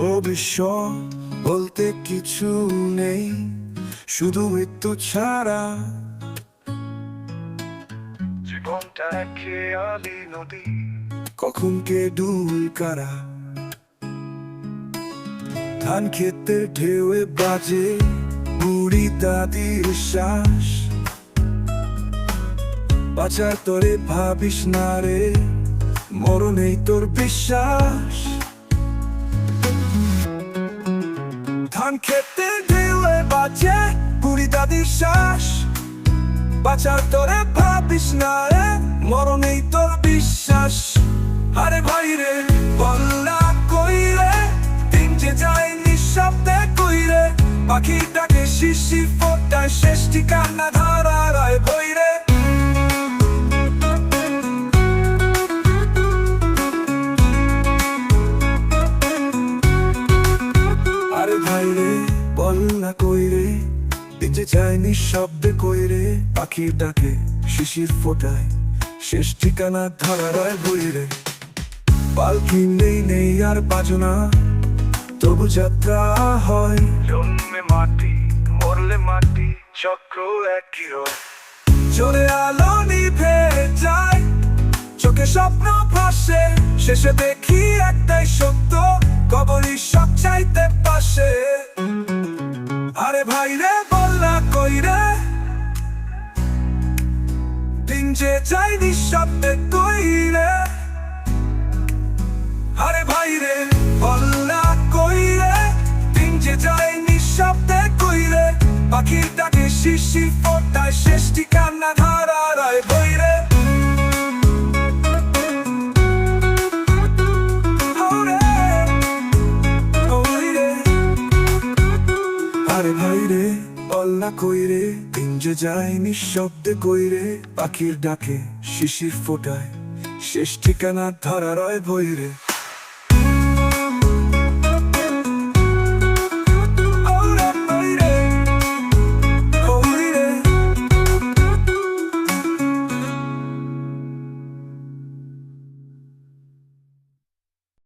ভবিষ্যৎ বলতে কিছু নেই, শুধু মৃত্যু ছাড়া। জীবনটা খেয়ালি নদী, কখন কে ডুল কারা। ধান খেতে ঢেউয়ে বাজে বুড়ি দাদির শ্বাস। বাঁচার তোরে ভাবিস না রে, মরণেই তোর বিশ্বাস। ধান খেতে ঢেউয়ে বাজে বুড়ি দাদির শ্বাস। বাঁচার তোরে ভাবিস না রে, মরণেই তোর বিশ্বাস। আরে ভাই রে বল্লা কইরে, দিন যে যায় নিঃশব্দে কইরে। পাখির ডাকে শিশির ফোটায়, শেষ ঠিকানা ধারায় বইরে। আরে ভাই রে বল্লা কইরে, দিন যে যায় নিঃশব্দে কইরে। পাখির ডাকে শিশির ফোটায়, শেষ ঠিকানা ধারায় বইরে। পালকি নেই আর বাজনা, তবু যাত্রা হয়। জন্মে মাটি মরলে মাটি, চক্র একই রয়। চলে আলো নিভে যায়, চোখে স্বপ্ন ভাসে। শেষে দেখি একটাই সত্য, কবরই সব চাইতে পাশে। আরে ভাই রে বল্লা কইরে, দিন যে যায় নিঃশব্দে কইরে। আরে ভাই রে বল্লা কইরে, দিন যে যায় নিঃশব্দে কইরে। পাখির ডাকে শিশির ফোটায়, শেষ ঠিকানা ধারায় বইরে। আরে ভাই রে বল্লা কইরে, দিন যে যায় নিঃশব্দে কইরে। পাখির ডাকে শিশির ফোটায়, শেষ ঠিকানা ধারায় বইরে।